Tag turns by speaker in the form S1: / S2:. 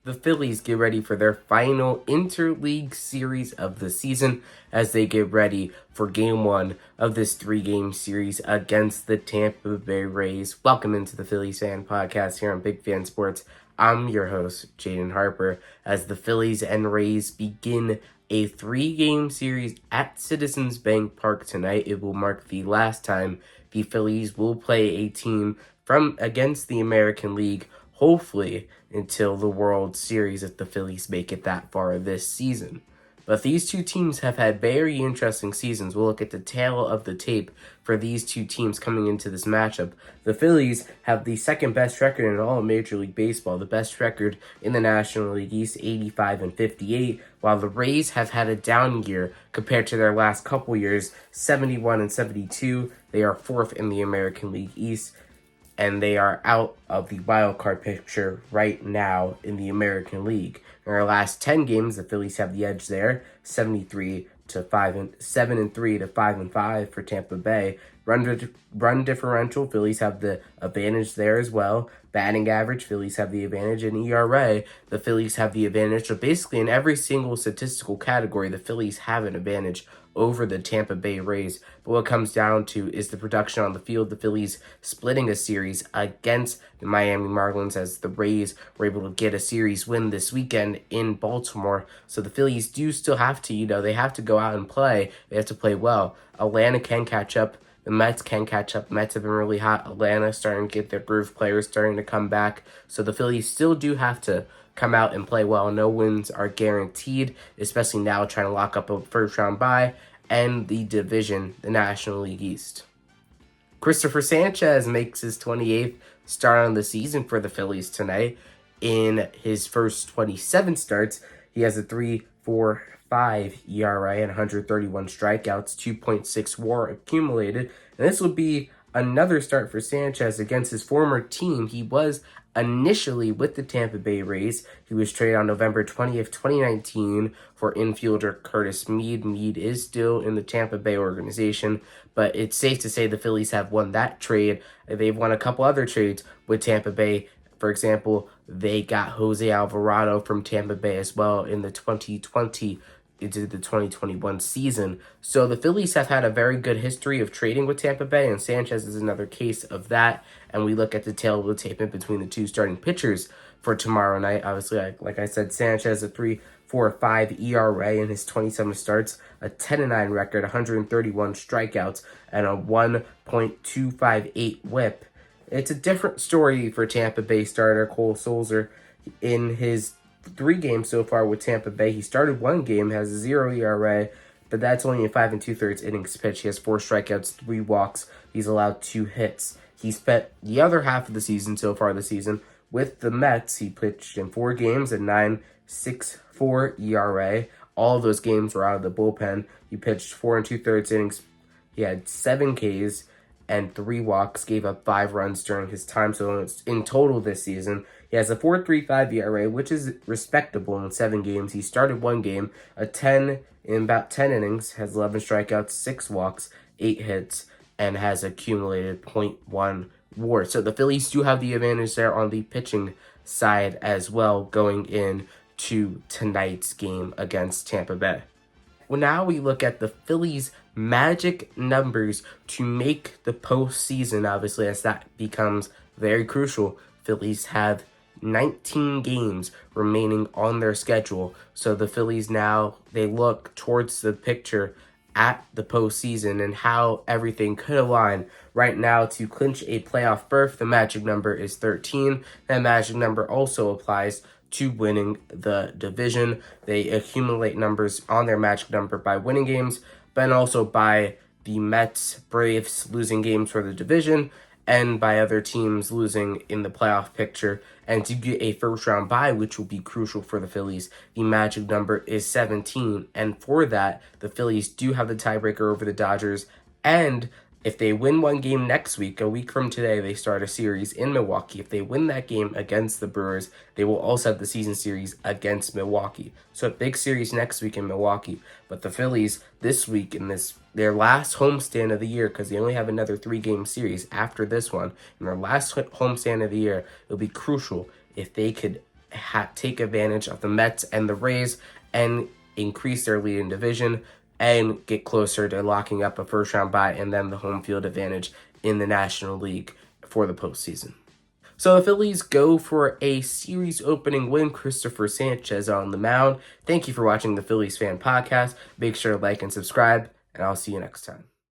S1: the Phillies get ready for their final interleague series of the season as they get ready for game one of this three-game series against the Tampa Bay Rays. Welcome into the Phillies Fan Podcast here on Big Fan Sports. I'm your host, Jaden Harper, as the Phillies and Rays begin a three-game series at Citizens Bank Park tonight. It will mark the last time the Phillies will play a team from against the American League, hopefully until the World Series if the Phillies make it that far this season. But these two teams have had very interesting seasons. We'll look at the tail of the tape for these two teams coming into this matchup. The Phillies have the second best record in all of Major League Baseball, the best record in the National League East, 85-58, while the Rays have had a down year compared to their last couple years, 71-72. They are fourth in the American League East, and they are out of the wild card picture right now in the American League. In our last 10 games, the Phillies have the edge there, 7-3 to 5-5 for Tampa Bay. Run differential, Phillies have the advantage there as well. Batting average, Phillies have the advantage. In ERA, the Phillies have the advantage. So basically in every single statistical category, the Phillies have an advantage over the Tampa Bay Rays. But what it comes down to is the production on the field. The Phillies splitting a series against the Miami Marlins as the Rays were able to get a series win this weekend in Baltimore. So the Phillies do still have to, they have to go out and play. They have to play well. Atlanta can catch up. The Mets can catch up. Mets have been really hot. Atlanta starting to get their groove. Players starting to come back. So the Phillies still do have to come out and play well. No wins are guaranteed, especially now trying to lock up a first-round bye and the division, the National League East. Christopher Sanchez makes his 28th start on the season for the Phillies tonight. In his first 27 starts, he has a 3.45 ERA and 131 strikeouts, 2.6 WAR accumulated. And this will be another start for Sanchez against his former team. He was initially with the Tampa Bay Rays. He was traded on November 20th, 2019 for infielder Curtis Mead. Mead is still in the Tampa Bay organization, but it's safe to say the Phillies have won that trade. They've won a couple other trades with Tampa Bay. For example, they got Jose Alvarado from Tampa Bay as well in the 2020 into the 2021 season. So the Phillies have had a very good history of trading with Tampa Bay, and Sanchez is another case of that. And we look at the tail of the tape in between the two starting pitchers for tomorrow night. Obviously, like I said, Sanchez a 3.45 ERA in his 27 starts, a 10-9 record, 131 strikeouts, and a 1.258 WHIP. It's a different story for Tampa Bay starter Cole Sulser. In his 3 games so far with Tampa Bay, he started 1 game, has a 0 ERA, but that's only in 5 2/3 innings pitched. He has 4 strikeouts, 3 walks. He's allowed 2 hits. He spent the other half of the season so far this season with the Mets. He pitched in 4 games, a 9.64 ERA. All of those games were out of the bullpen. He pitched 4 2/3 innings. He had 7 Ks and 3 walks, gave up 5 runs during his time. So in total this season, he has a 4.35 ERA, which is respectable in 7 games. He started 1 game, in about 10 innings, has 11 strikeouts, 6 walks, 8 hits, and has accumulated 0.1 WAR. So the Phillies do have the advantage there on the pitching side as well going into tonight's game against Tampa Bay. Well, now we look at the Phillies' magic numbers to make the postseason, obviously, as that becomes very crucial. Phillies have 19 games remaining on their schedule. So the Phillies now, they look towards the picture at the postseason and how everything could align right now to clinch a playoff berth. The magic number is 13. That magic number also applies to winning the division. They accumulate numbers on their magic number by winning games, but also by the Mets, Braves losing games for the division, and by other teams losing in the playoff picture. And to get a first-round bye, which will be crucial for the Phillies, the magic number is 17. And for that, the Phillies do have the tiebreaker over the Dodgers. And if they win one game next week, a week from today, they start a series in Milwaukee. If they win that game against the Brewers, they will also have the season series against Milwaukee. So a big series next week in Milwaukee. But the Phillies this week in their last homestand of the year, because they only have another 3-game series after this one, in their last homestand of the year, it'll be crucial if they could take advantage of the Mets and the Rays and increase their lead in division and get closer to locking up a first-round bye and then the home field advantage in the National League for the postseason. So the Phillies go for a series opening win. Christopher Sanchez on the mound. Thank you for watching the Phillies Fan Podcast. Make sure to like and subscribe, and I'll see you next time.